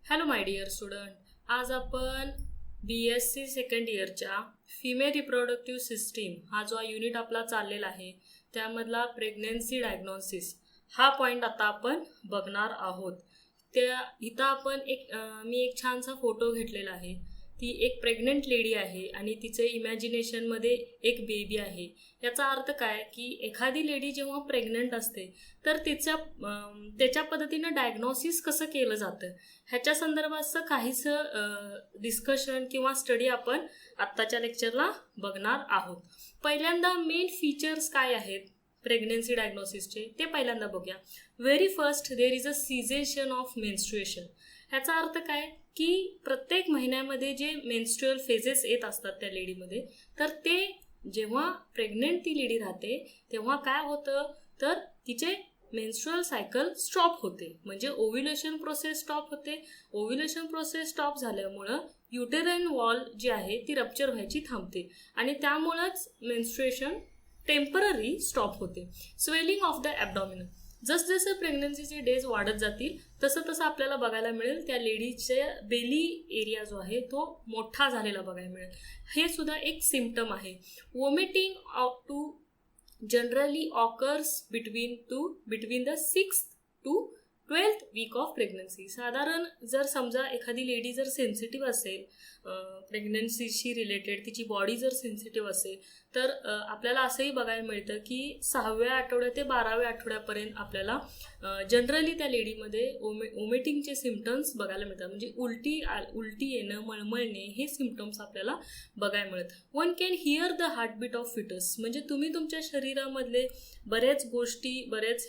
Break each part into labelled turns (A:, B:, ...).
A: Hello my dear student, आज आपण BSc second इयरच्या फिमेल रिप्रोडक्टिव्ह सिस्टीम हा जो युनिट आपला चाललेला आहे त्यामधला प्रेग्नन्सी डायग्नोसिस हा पॉईंट आता आपण बघणार आहोत. इथं आपण मी एक छानसा फोटो घेतलेला आहे. ती एक प्रेग्नंट लेडी आहे आणि तिचे इमॅजिनेशनमध्ये एक बेबी आहे. याचा अर्थ काय की एखादी लेडी जेव्हा प्रेग्नंट असते तर त्याच्या पद्धतीनं डायग्नोसिस कसं केलं जातं ह्याच्या संदर्भाचं काहीसं डिस्कशन किंवा स्टडी आपण आत्ताच्या लेक्चरला बघणार आहोत. पहिल्यांदा मेन फीचर्स काय आहेत प्रेग्नन्सी डायग्नोसिसचे ते पहिल्यांदा बघूया. Very first there is a cessation of menstruation. ह्याचा अर्थ काय की प्रत्येक महिन्यामध्ये जे मेन्स्ट्रुअल फेजेस येत असतात त्या लेडीमध्ये, तर ते जेव्हा प्रेग्नेंट ती लेडी राहते तेव्हा काय होतं तर तिचे मेन्स्ट्रुअल सायकल स्टॉप होते, म्हणजे ओव्ह्युलेशन प्रोसेस स्टॉप होते. ओव्ह्युलेशन प्रोसेस स्टॉप झाल्यामुळं युटेराइन वॉल जी आहे ती रप्चर व्हायची थांबते आणि त्यामुळंच मेन्स्ट्रुएशन टेम्पररी स्टॉप होते. Swelling of the abdominal. जसजसे प्रेग्नन्सीचे डेज वाढत जातील तसं तसं आपल्याला बघायला मिळेल त्या लेडीचे बेली एरिया जो आहे तो मोठा झालेला बघायला मिळेल. हे सुद्धा एक सिम्पटम आहे. Vomiting too generally occurs between the 6th to 12th week of pregnancy. साधारण जर समजा एखादी लेडी जर सेन्सिटिव्ह असेल प्रेग्नन्सीशी रिलेटेड, तिची बॉडी जर सेन्सिटिव्ह असेल तर आपल्याला असंही बघायला मिळतं की 6व्या आठवड्या ते 12व्या आठवड्यापर्यंत आपल्याला जनरली त्या लेडीमध्ये वॉमिटिंगचे सिम्पटम्स बघायला मिळतात, म्हणजे उलटी येणं, मळमळणे हे सिम्पटम्स आपल्याला बघायला मिळतात. One can hear the heartbeat of fetus. म्हणजे तुम्ही तुमच्या शरीरामधले बऱ्याच गोष्टी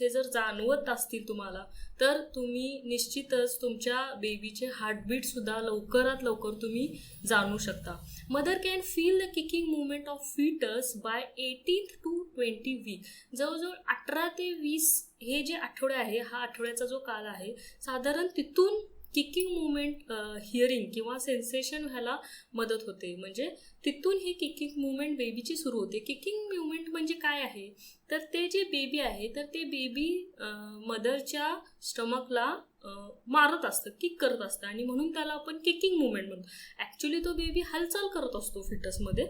A: हे जर जाणवत असतील तुम्हाला तर तुम्ही निश्चितच तुमच्या बेबीचे हार्टबीटसुद्धा लवकरात लवकर तुम्ही जाणू शकता. Mother can feel the kicking movement of fetus by 18th to 20th week. जवळजवळ 18 ते 20 हे जे आठवडे आहे, हा आठवड्याचा जो काळ आहे, साधारण तिथून किकिंग मुवमेंट हिअरिंग किंवा सेन्सेशन व्हायला मदत होते. म्हणजे तिथून ही किकिंग मुवमेंट बेबीची सुरू होते. किकिंग मुवमेंट म्हणजे काय आहे तर ते जे बेबी आहे तर ते बेबी मदरच्या स्टमकला मारत असतं, किक करत असतं आणि म्हणून त्याला आपण किकिंग मुवमेंट म्हणतो. ॲक्च्युली तो बेबी हालचाल करत असतो फिटसमध्ये,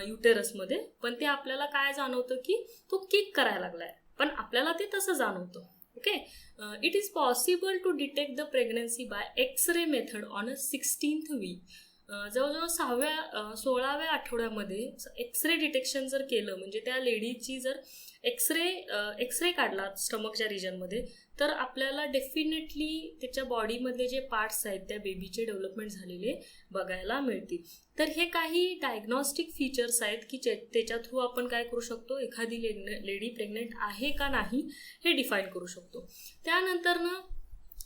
A: युटेरसमध्ये, पण ते आपल्याला काय जाणवतं की तो किक करायला लागलाय, पण आपल्याला ते तसं जाणवतं. Okay. It is possible to detect the pregnancy by X-ray method on a 16th week. जवळजवळ 16व्या आठवड्यामध्ये एक्सरे डिटेक्शन जर केलं, म्हणजे त्या लेडीची जर एक्सरे काढला स्टमकच्या रिजनमध्ये, तर आपल्याला डेफिनेटली त्याच्या बॉडीमधले जे पार्ट्स आहेत त्या बेबीचे डेव्हलपमेंट झालेले बघायला मिळतील. तर हे काही डायग्नॉस्टिक फीचर्स आहेत की त्याच्या थ्रू आपण काय करू शकतो, एखादी लेडी प्रेग्नेंट आहे का नाही हे डिफाईन करू शकतो. त्यानंतर ना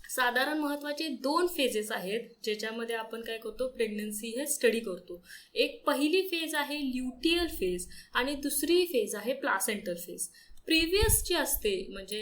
A: साधारण महत्त्वाचे 2 फेजेस आहेत ज्याच्यामध्ये आपण काय करतो, प्रेग्नन्सी हे स्टडी करतो. एक पहिली फेज आहे ल्युटियल फेज आणि दुसरी फेज आहे प्लासेंटल फेज. प्रिव्हियस जी असते म्हणजे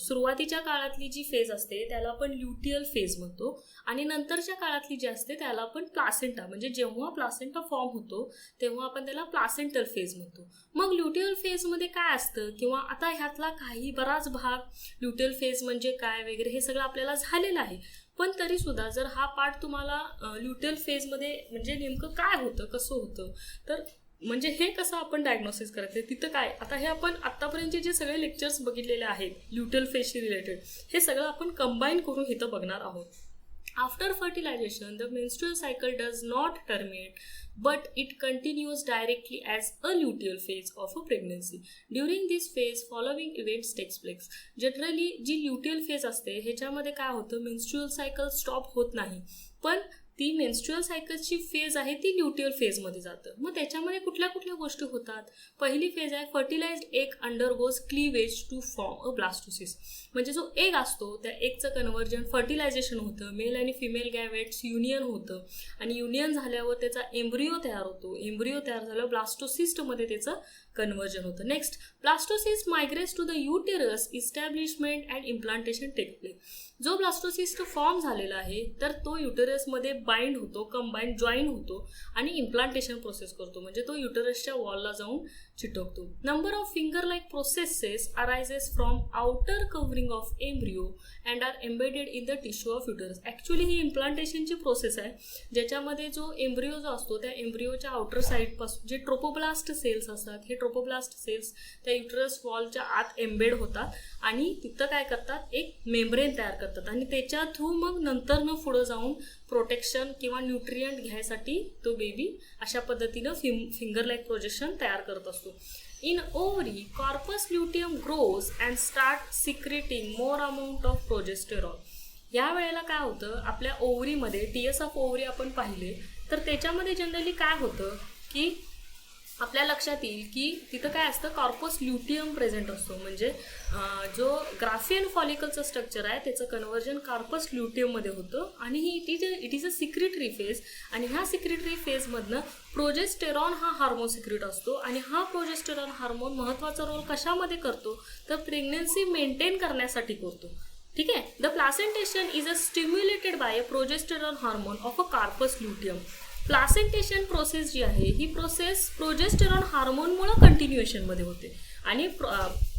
A: सुरुवातीच्या काळातली जी फेज असते त्याला आपण ल्युटियल फेज म्हणतो आणि नंतरच्या काळातली जी असते त्याला आपण प्लासेंटा, म्हणजे जेव्हा प्लासेंटा फॉर्म होतो तेव्हा आपण त्याला प्लासेंटल फेज म्हणतो. मग ल्युटियल फेजमध्ये काय असतं किंवा आता ह्यातला बराच भाग ल्युटियल फेज म्हणजे काय वगैरे हे सगळं आपल्याला झालेलं आहे, पण तरीसुद्धा जर हा पार्ट तुम्हाला ल्युटियल फेजमध्ये म्हणजे नेमकं काय होतं, कसं होतं, तर म्हणजे हे कसं आपण डायग्नोसिस करायचं तिथं काय, आता हे आपण आत्तापर्यंतचे जे सगळे लेक्चर्स बघितलेले आहेत ल्युटियल फेजशी रिलेटेड हे सगळं आपण कंबाईन करून इथं बघणार आहोत. After fertilisation the menstrual cycle does not terminate but it continues directly as a luteal phase of a pregnancy. During this phase following events takes place. Generally जी ल्युटियल फेज असते ह्याच्यामध्ये काय होतं, मेन्स्ट्रुअल सायकल स्टॉप होत नाही, पण ती menstrual सायकलची फेज आहे ती ल्युटियल फेजमध्ये जातं. मग त्याच्यामध्ये कुठल्या कुठल्या गोष्टी होतात. पहिली फेज आहे fertilised egg undergoes cleavage to form a blastocyst. म्हणजे जो एग असतो त्या एगचं कन्व्हर्जन फर्टिलायझेशन होतं, मेल आणि फिमेल गॅवेट्स युनियन होतं आणि युनियन झाल्यावर त्याचा एम्ब्रिओ तयार होतो. एम्ब्रिओ तयार झाल्यावर ब्लास्टोसिस्टमध्ये त्याचं कन्व्हर्जन होतं. Next blastocyst migrates to the uterus, establishment and implantation take place. जो ब्लास्टोसिस्ट फॉर्म झालेला आहे तर तो युटेरसमध्ये बाइंड होतो, कंबाईन जॉईन होतो आणि इम्प्लांटेशन प्रोसेस करतो, म्हणजे तो युटेरसच्या वॉलला जाऊन चिटकतो. Number of finger like processes arises from outer covering of embryo and are embedded in the tissue of uterus. Actually ही इम्प्लांटेशनची प्रोसेस आहे ज्याच्यामध्ये जो एम्ब्रिओ जो असतो त्या एम्ब्रिओच्या आउटर साईडपासून जे ट्रोपोब्लास्ट सेल्स असतात, हे ट्रोपोब्लास्ट सेल्स त्या युटरस वॉलच्या आत एम्बेड होतात आणि तिथं काय करतात, एक मेम्ब्रेन तयार करतात आणि त्याच्या थ्रू मग नंतरनं पुढं जाऊन प्रोटेक्शन किंवा न्यूट्रियंट घ्यायसाठी तो बेबी अशा पद्धतीनं फिंगर लाईक प्रोजेक्शन तयार करत असतो. In ovary, corpus luteum grows and start secreting more amount of progesterone. या वेळेला काय होतं, आपल्या ओव्हरीमध्ये टीएस ऑफ ओव्हरी आपण पाहिले तर त्याच्यामध्ये जनरली काय होतं की आपल्या लक्षात येईल की तिथं काय असतं, कॉर्पस ल्युटियम प्रेझेंट असतो. म्हणजे जो ग्राफियन फॉलिकलचं स्ट्रक्चर आहे त्याचं कन्व्हर्जन कार्पस ल्युटियममध्ये होतं आणि it is a secretary phase. आणि ह्या सिक्रेटरी फेजमधनं प्रोजेस्टेरॉन हा हार्मोन सिक्रेट असतो आणि हा प्रोजेस्टेरॉन हार्मोन महत्त्वाचा रोल कशामध्ये करतो, तर प्रेग्नन्सी मेंटेन करण्यासाठी करतो. ठीक आहे. The placentation is a stimulated by a progesterone hormone of a corpus luteum. Placentation process जी आहे ही प्रोसेस प्रोजेस्टेरॉन हार्मोनमुळे कंटिन्युएशनमध्ये होते आणि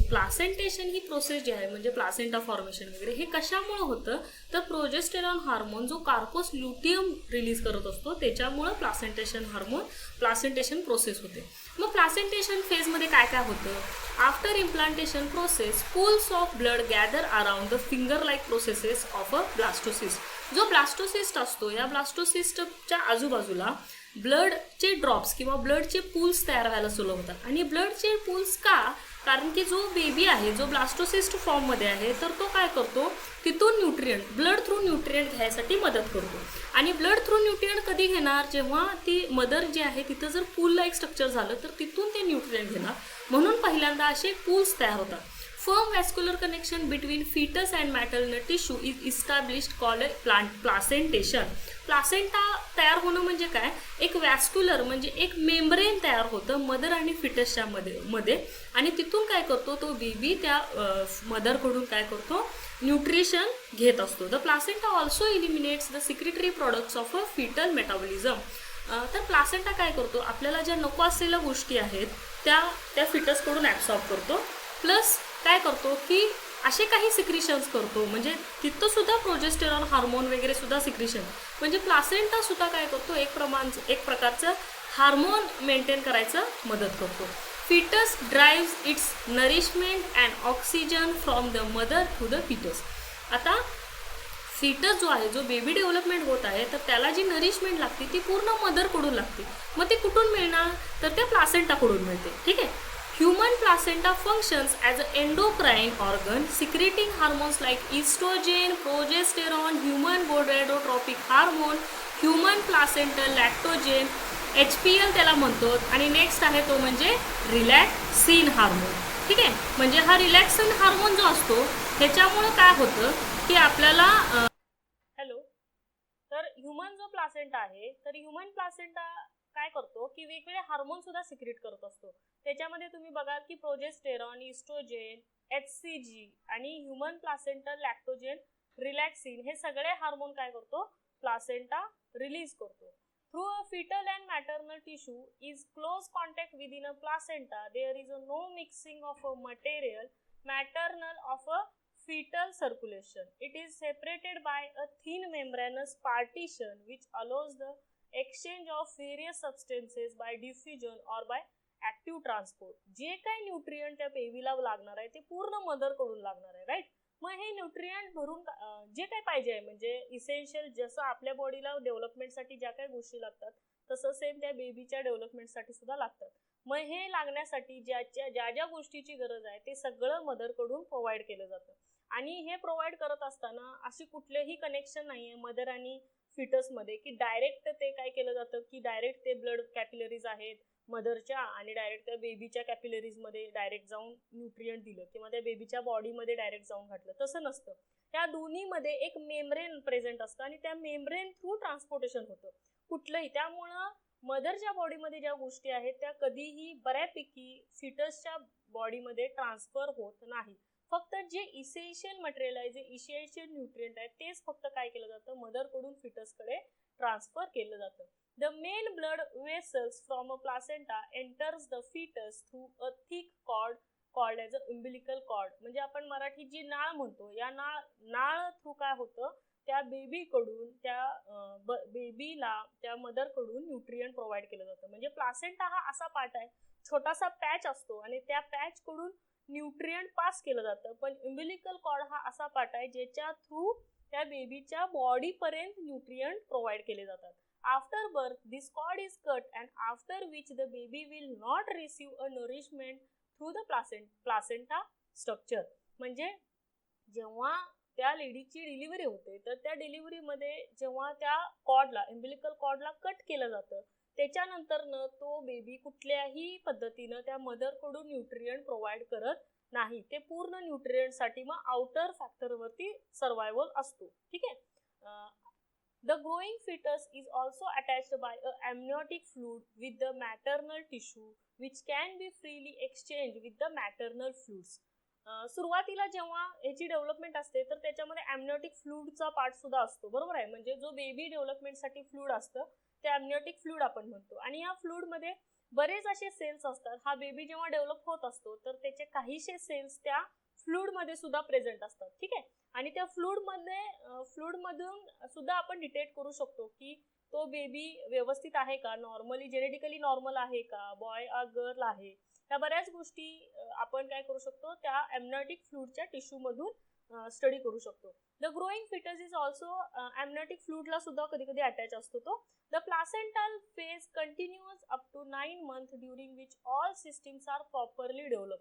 A: प्लासेंटेशन ही प्रोसेस जी आहे म्हणजे प्लासेंटा फॉर्मेशन वगैरे हे कशामुळे होतं, तर प्रोजेस्टेरॉन हार्मोन जो कार्पस ल्युटियम रिलीज करत असतो त्याच्यामुळं प्लासेंटेशन प्रोसेस होते. मग प्लासेंटेशन फेजमध्ये काय काय होतं, after implantation process pools of blood gather around the finger like processes of a blastocyst. जो ब्लास्टोसिस्ट असतो या ब्लास्टोसिस्टच्या आजूबाजूला ब्लडचे ड्रॉप्स किंवा ब्लडचे पूल्स तयार व्हायला सुरू होतात. आणि ब्लडचे पूल्स का, कारण की जो बेबी आहे जो ब्लास्टोसिस्ट फॉर्ममध्ये आहे तर तो काय करतो, तिथून न्यूट्रियंट ब्लड थ्रू न्यूट्रियंट घ्यायसाठी मदत करतो. आणि ब्लड थ्रू न्यूट्रियंट कधी घेणार, जेव्हा ती मदर जी आहे तिथं जर पूल लाईक स्ट्रक्चर झालं तर तिथून ते न्यूट्रियंट घेणार. म्हणून पहिल्यांदा असे पूल्स तयार होतात. Firm vascular connection between fetus and maternal tissue is established called placentation. Placenta तयार होणं म्हणजे काय, एक वॅस्क्युलर म्हणजे एक मेम्ब्रेन तयार होतं मदर आणि फिटसच्या मध्ये आणि तिथून काय करतो तो बेबी त्या मदरकडून काय करतो, न्यूट्रिशन घेत असतो. The placenta also eliminates the secretory products of a fetal metabolism. तर प्लासेंटा काय करतो, आपल्याला ज्या नको असलेल्या गोष्टी आहेत त्या फिटसकडून ॲब्सॉर्ब करतो, प्लस काय करतो की असे काही सिक्रिशन्स करतो. म्हणजे तिथं सुद्धा प्रोजेस्टेरॉन हार्मोन वगैरे सुद्धा सिक्रिशन, म्हणजे प्लासेंटा सुद्धा काय करतो, एक प्रकारचं हार्मोन मेंटेन करायचं मदत करतो. Fetus drives its nourishment and oxygen from the mother to the fetus. आता फिटस जो आहे, जो बेबी डेव्हलपमेंट होत आहे तर त्याला जी नरिशमेंट लागते ती पूर्ण मदरकडून लागते. मग ती कुठून मिळणार, तर त्या प्लासेंटाकडून मिळते. ठीक आहे. Human placenta functions as an endocrine organ, secreting hormones like estrogen, progesterone, human gonadotropic hormone, human placental lactogen, HPL त्याला म्हणतो. आणि नेक्स्ट आहे तो म्हणजे रिलॅक्सिन हार्मोन. ठीक आहे. म्हणजे हा रिलॅक्सिन हार्मोन जो असतो ह्याच्यामुळे काय होतं की आपल्याला तर ह्युमन जो प्लासेंटा आहे तर ह्युमन प्लासेंटा काय करतो की वेगवेगळे हार्मोन सुद्धा सिक्रेट करत असतो. त्याच्यामध्ये तुम्ही बघाल की प्रोजेस्टेरॉन, इस्ट्रोजेन, HCG आणि ह्युमन प्लासेंटल लॅक्टोजेन, रिलॅक्सिन हे सगळे हार्मोन काय करतो, प्लासेंटा रिलीज करतो. Through a fetal and maternal tissue is close contact within a placenta there is a no mixing of a material maternal of a fetal circulation. It is separated by a thin membranous partition which allows the exchange of various substances by diffusion or by active transport. जे काही nutrient त्या बेबीला लागणार आहे ते पूर्ण mother कडून लागणार आहे, राईट. मग हे न्यूट्रिएंट भरून जे काही पाहिजे आहे म्हणजे इसेन्शियल, जसं आपल्या बॉडीला डेव्हलपमेंटसाठी ज्या काही गोष्टी लागतात तसं सेम त्या बेबीच्या डेव्हलपमेंटसाठी सुद्धा लागतात. मग हे लागण्यासाठी ज्या गोष्टीची गरज आहे ते सगळं मदरकडून प्रोव्हाइड केलं जातं. आणि हे प्रोव्हाइड करत असताना अशी कुठलेही कनेक्शन नाही आहे मदर आणि फिटसमध्ये की डायरेक्ट ते काय केलं जातं की डायरेक्ट ते ब्लड कॅपिलरीज आहेत मदरच्या आणि डायरेक्ट त्या बेबीच्या कॅपिलरीजमध्ये डायरेक्ट जाऊन न्यूट्रिएंट दिलं किंवा त्या बेबीच्या बॉडीमध्ये डायरेक्ट जाऊन घातलं, तसं नसतं. त्या दोन्हीमध्ये एक मेम्ब्रेन प्रेझेंट असतं आणि त्या मेम्ब्रेन थ्रू ट्रान्सपोर्टेशन होतं कुठलंही. त्यामुळं मदरच्या बॉडीमध्ये ज्या गोष्टी आहेत त्या कधीही बऱ्यापैकी फिटसच्या बॉडीमध्ये ट्रान्सफर होत नाही. फक्त जे इसेन्शियल मटेरियल आहे, जे इसेन्शियल न्यूट्रिएंट आहे, तेच फक्त काय केलं जातं, मदरकडून फिटसकडे ट्रान्सफर केलं जातं. The main blood vessels from a placenta enters the fetus through a thick cord called as a umbilical cord. म्हणजे आपण मराठीत जी नाळ म्हणतो, या नाळ थ्रू काय होतं, त्या बेबीकडून त्या बेबीला त्या मदरकडून न्यूट्रिएंट प्रोव्हाइड केलं जातं. म्हणजे प्लासेंटा हा असा पार्ट आहे, छोटासा पॅच असतो आणि त्या पॅच कडून न्यूट्रिएंट पास केलं जातं. पण umbilical cord हा असा पार्ट आहे ज्याच्या थ्रू त्या बेबीच्या बॉडीपर्यंत न्यूट्रिएंट प्रोव्हाइड केले जातात. After birth, this cord is cut, and after which the baby will not receive a nourishment through the placenta structure. म्हणजे जेव्हा त्या लेडीची डिलिव्हरी होते, तर त्या डिलिव्हरीमध्ये जेव्हा त्या कॉर्डला, umbilical कॉर्डला कट केलं जातं, त्याच्यानंतरनं तो बेबी कुठल्याही पद्धतीनं त्या मदरकडून न्यूट्रिएंट प्रोव्हाइड करत नाही. ते पूर्ण न्यूट्रिएंटसाठी मग आउटर फॅक्टरवरती सर्वायवल असतो. ठीक आहे. The growing fetus is also attached by a amniotic fluid with the maternal tissue, which can be freely exchanged with the maternal fluids. सुरुवातीला जेव्हा याची डेव्हलपमेंट असते, तर त्याच्यामध्ये amniotic फ्लूइडचा पार्ट सुद्धा असतो, बरोबर आहे. म्हणजे जो बेबी डेव्हलपमेंटसाठी फ्लूइड असतं ते amniotic फ्लूइड आपण म्हणतो. आणि या फ्लूइडमध्ये बरेच असे सेल्स असतात. हा बेबी जेव्हा डेव्हलप होत असतो, तर त्याचे काहीशे सेल्स त्या फ्लूइडमध्ये सुद्धा प्रेझेंट असतात. ठीक आहे. आणि त्या फ्लूइडमधून सुद्धा आपण डिटेक्ट करू शकतो की तो बेबी व्यवस्थित आहे का, नॉर्मली जेनेटिकली नॉर्मल आहे का, बॉय आ गर्ल आहे. ह्या बऱ्याच गोष्टी आपण काय करू शकतो, त्या amniotic फ्लूइडच्या टिश्यूमधून स्टडी करू शकतो. The growing fetus is also amniotic फ्लूइडला सुद्धा कधी कधी अटॅच असतो तो. The placental phase continuous up to 9 months during which all systems are properly develop.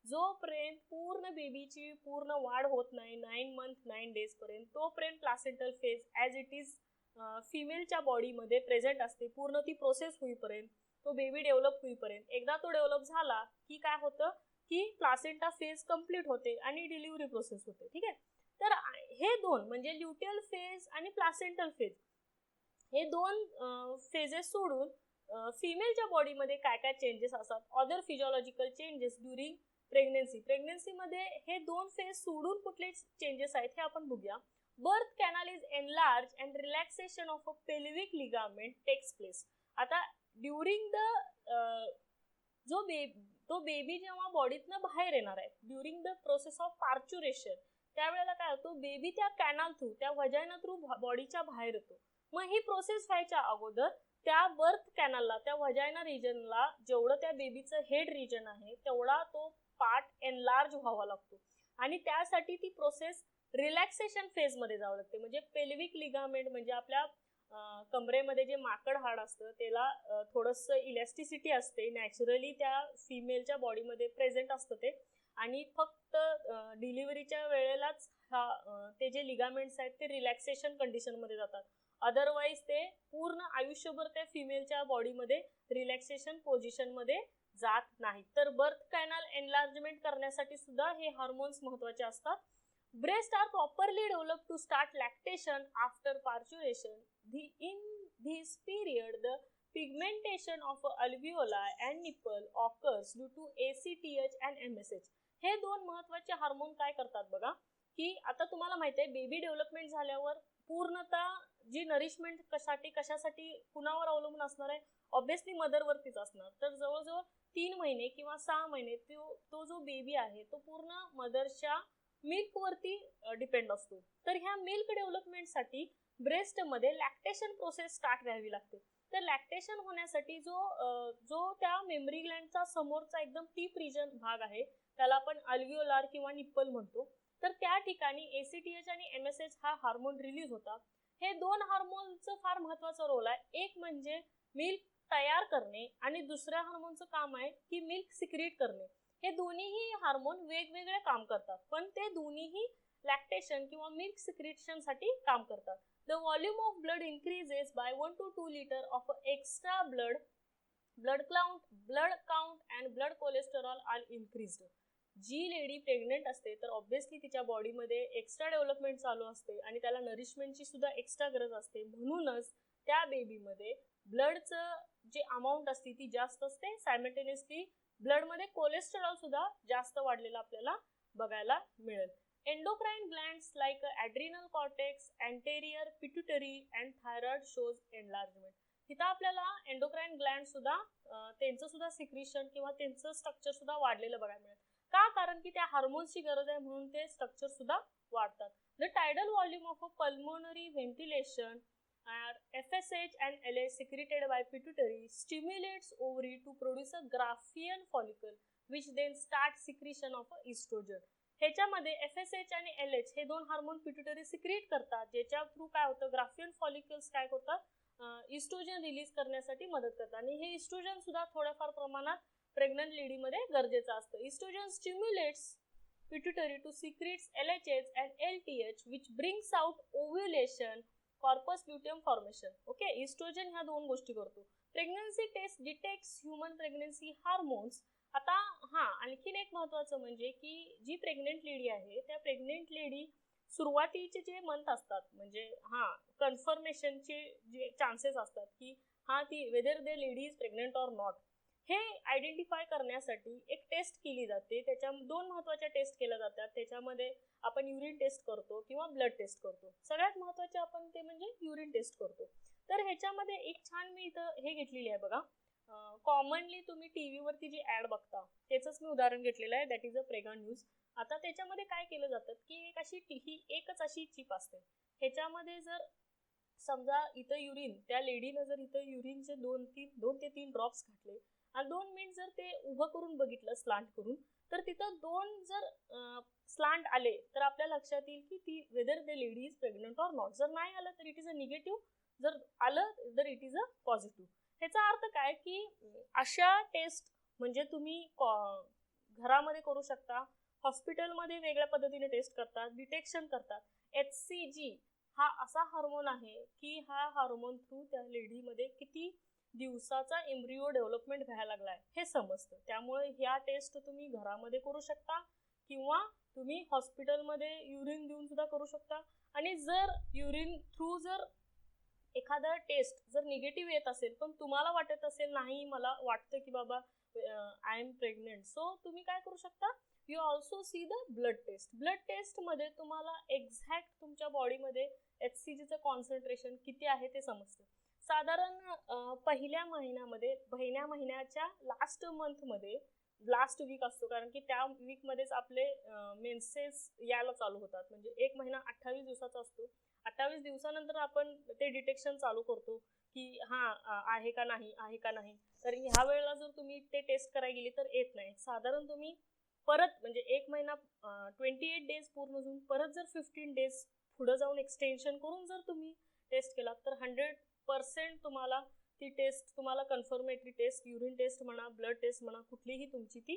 A: जोपर्यंत पूर्ण बेबीची पूर्ण वाढ होत नाही 9 months 9 days पर्यंत, तोपर्यंत placental phase as it is फिमेलच्या बॉडीमध्ये प्रेझेंट असते. पूर्ण ती प्रोसेस होईपर्यंत, तो बेबी डेव्हलप होईपर्यंत. एकदा तो डेव्हलप झाला की काय होतं की प्लासेंटा फेज कंप्लीट होते आणि डिलिव्हरी प्रोसेस होते. ठीक आहे. तर हे दोन म्हणजे ल्युटियल फेज आणि प्लासेंटल फेज, हे दोन फेजेस सोडून फिमेलच्या बॉडीमध्ये काय काय चेंजेस असतात, अदर फिजिओलॉजिकल चेंजेस ड्युरिंग प्रेग्नन्सीमध्ये हे दोन फेज सोडून कुठले चेंजेस आहेत हे आपण बघूया. Birth canal is enlarge and relaxation of a pelvic ligament takes place. आता ड्युरिंग द तो बेबी जेव्हा बॉडीतनं बाहेर येणार आहे, during the process of parturition, त्यावेळेला काय होतो, बेबी त्या कॅनल थ्रू, त्या व्हजायना थ्रू बॉडीच्या बाहेर येतो. मग ही प्रोसेस व्हायच्या अगोदर त्या बर्थ कॅनलला, त्या व्हजायना रिजनला जेवढं त्या बेबीचं हेड रिजन आहे तेवढा तो पार्ट एनलार्ज व्हावा लागतो. आणि त्यासाठी ती प्रोसेस रिलॅक्सेशन फेजमध्ये जावं लागते. म्हणजे पेल्विक लिगामेंट म्हणजे आपल्या कमरेमध्ये जे माकड हाड असतं त्याला थोडंसं इलॅस्टिसिटी असते, नॅचरली त्या फिमेलच्या बॉडीमध्ये प्रेझेंट असतं ते. आणि फक्त डिलिव्हरीच्या वेळेलाच ते जे लिगामेंट्स आहेत ते रिलॅक्सेशन कंडिशनमध्ये जातात. अदरवाईज ते पूर्ण आयुष्यभर त्या फिमेलच्या बॉडीमध्ये रिलॅक्सेशन पोझिशनमध्ये जात नाही. तर बर्थ कॅनल एनलार्जमेंट करण्यासाठी सुद्धा हे हार्मोन्स महत्वाचे असतात. Breast are properly develop to start lactation after parturition. In this period, the pigmentation of alveoli and nipple occurs due to ACTH and MSH. हे दोन महत्वाचे हार्मोन काय करतात बघा, की आता तुम्हाला माहिती आहे बेबी डेव्हलपमेंट झाल्यावर पूर्णतः जी नरिशमेंट कशासाठी कुणावर अवलंबून असणार आहे, ऑब्विसली मदरवरतीच असणार. तर जवळजवळ 3 महिने किंवा 6 महिने तो जो बेबी आहे तो पूर्ण मदरच्या मिल्कवरती डिपेंड असतो. तर ह्या मिल्क डेव्हलपमेंटसाठी ब्रेस्टमध्ये लॅक्टेशन प्रोसेस स्टार्ट व्हावी लागते. तर लॅक्टेशन होण्यासाठी जो त्या मेमरी ग्लँडचा समोरचा एकदम टीप रिजन भाग आहे त्याला आपण अल्व्हिओलार किंवा निप्पल म्हणतो. तर त्या ठिकाणी ACTH आणि MSH हा हार्मोन रिलीज होतात. हे दोन हार्मोनचं फार महत्वाचा रोल आहे. एक म्हणजे मिल्क तयार करणे आणि दुसऱ्या हार्मोनचं काम आहे की मिल्क सिक्रीट करणे. हे दोन्हीही हार्मोन वेगवेगळे काम करतात, पण ते दोन्हीही लॅक्टेशन किंवा मिल्क सिक्रेशनसाठी काम करतात. The volume of blood increases by 1 to 2 liter of extra blood count and blood cholesterol are increased. जी लेडी प्रेग्नेंट असते तर ऑब्विसली तिच्या बॉडीमध्ये एक्स्ट्रा डेव्हलपमेंट चालू असते आणि त्याला नरिशमेंटची सुद्धा एक्स्ट्रा गरज असते. म्हणूनच त्या बेबीमध्ये ब्लडचं जे अमाऊंट असते ती जास्त असते. सायमल्टेनियसली ब्लडमध्ये कोलेस्टेरॉल सुद्धा जास्त वाढलेला आपल्याला बघायला मिळेल. Endocrine glands like adrenal cortex, anterior pituitary and thyroid shows enlargement. इथं आपल्याला एंडोक्राइन ग्लँड सुद्धा त्यांचं सुद्धा सिक्रिशन किंवा त्यांचं स्ट्रक्चर सुद्धा वाढलेलं बघायला मिळेल. का? कारण की त्या हार्मोन्सची गरज आहे म्हणून ते स्ट्रक्चर सुद्धा वाढतात. The tidal volume of a pulmonary ventilation FSH and LH secreted by pituitary stimulates ovary to produce a Graafian follicle which then start secretion of estrogen. ह्याच्यामध्ये FSH आणि LH हे दोन हार्मोन पिट्युटरी सिक्रेट करतात, ज्याच्या through काय होतं, Graafian follicles काय करतात, इस्ट्रोजन रिलीज करण्यासाठी मदत करतात. आणि हे इस्ट्रोजन सुद्धा थोड्याफार प्रमाणात प्रेग्नंट लेडीमध्ये गरजेचं असतं. Estrogen stimulates pituitary to secrets LHH and LTH which brings out ovulation, corpus luteum formation. Okay, estrogen ह्या दोन गोष्टी करतो. Pregnancy test detects human pregnancy hormones. आता आणखीन एक महत्वाचं म्हणजे की जी प्रेग्नेंट लेडी आहे त्या प्रेग्नेंट लेडी सुरुवातीचे जे मंथ असतात म्हणजे कन्फर्मेशनचे जे चान्सेस असतात की ती whether the lady is pregnant or not, हे आयडेंटिफाय करण्यासाठी एक टेस्ट केली जाते. त्याच्या दोन महत्त्वाच्या टेस्ट केल्या जातात. त्याच्यामध्ये आपण युरिन टेस्ट करतो किंवा ब्लड टेस्ट करतो. सगळ्यात महत्त्वाचे आपण ते म्हणजे युरिन टेस्ट करतो. तर ह्याच्यामध्ये एक छान मी इथं हे घेतलेली आहे बघा. कॉमनली तुम्ही टीव्हीवरती जी ॲड बघता त्याचंच मी उदाहरण घेतलेलं आहे, दॅट इज अ प्रेगा न्यूज. आता त्याच्यामध्ये काय केलं जातं की एक अशी ही एकच अशी चिप असते. ह्याच्यामध्ये जर समजा इथं युरिन, त्या लेडीनं जर इथं युरिनचे 2 ते 3 ड्रॉप्स घातले आणि 2 मिनिट जर ते उभं करून बघितलं स्लांट करून, तर तिथं 2 जर स्लांट आले तर आपल्या लक्षात येईल की ती whether the lady is pregnant or not. जर नाही आलं तर इट इज अ निगेटिव्ह, जर आलं तर इट इज अ पॉझिटिव्ह. ह्याचा अर्थ काय की अशा टेस्ट म्हणजे तुम्ही घरामध्ये करू शकता, हॉस्पिटलमध्ये वेगळ्या पद्धतीने टेस्ट करतात, डिटेक्शन करतात. HCG हा असा हार्मोन आहे की हा हार्मोन थ्रू त्या लेडीमध्ये किती दिवसाचा एम्ब्रिओ डेव्हलपमेंट व्हायला लागलाय हे समजतं. त्यामुळे ह्या टेस्ट तुम्ही घरामध्ये करू शकता किंवा तुम्ही हॉस्पिटलमध्ये युरिन देऊन सुद्धा करू शकता. आणि जर युरिन थ्रू जर एखादा टेस्ट जर निगेटिव्ह येत असेल पण तुम्हाला वाटत असेल नाही मला वाटतं की बाबा आय एम प्रेग्नेंट, सो तुम्ही काय करू शकता, you also see the blood test. Blood टेस्टमध्ये तुम्हाला एक्झॅक्ट तुमच्या बॉडीमध्ये HCGचं कॉन्सन्ट्रेशन किती आहे ते समजतं. साधारण पहिल्या महिन्याच्या लास्ट मंथमध्ये लास्ट वीक असतो, कारण की त्या वीकमध्येच आपले मेन्सेस यायला चालू होतात. म्हणजे 1 महिना 28 दिवसाचा असतो. 28 दिवसानंतर आपण ते डिटेक्शन चालू करतो की आहे का नाही. तर ह्या वेळेला जर तुम्ही ते टेस्ट करायला गेली तर येत नाही. साधारण तुम्ही परत म्हणजे 1 महिना 28 डेज पूर्ण होऊन परत जर 15 डेज पुढे जाऊन एक्सटेन्शन करून जर तुम्ही टेस्ट केला तर 100% तुम्हाला ती टेस्ट, तुम्हाला कन्फर्मेटरी टेस्ट, युरिन टेस्ट म्हणा, ब्लड टेस्ट म्हणा, कुठलीही तुमची ती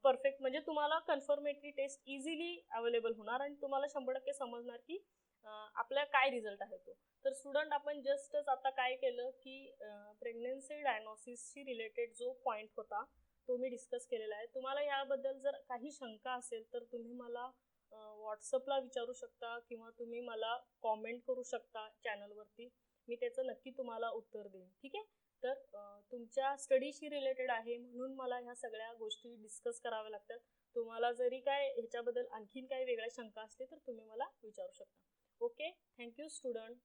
A: परफेक्ट म्हणजे तुम्हाला कन्फर्मेटरी टेस्ट इझिली अवेलेबल होणार आणि तुम्हाला 100% समजणार की आपला काय रिझल्ट आहे तो. तर स्टुडंट आपण जस्टच आता काय केलं की प्रेग्नन्सी डायग्नोसिसशी रिलेटेड जो पॉईंट होता तो मी डिस्कस केलेला आहे. तुम्हाला याबद्दल जर काही शंका असेल तर तुम्ही मला व्हॉट्सअपला विचारू शकता किंवा तुम्ही मला कॉमेंट करू शकता चॅनलवरती. मी त्याचं नक्की तुम्हाला उत्तर देईन. ठीक आहे. तर तुमच्या स्टडीशी रिलेटेड आहे म्हणून मला ह्या सगळ्या गोष्टी डिस्कस कराव्या लागतात. तुम्हाला जरी काय ह्याच्याबद्दल आणखीन काही वेगळ्या शंका असतील तर तुम्ही मला विचारू शकता. Okay, thank you student.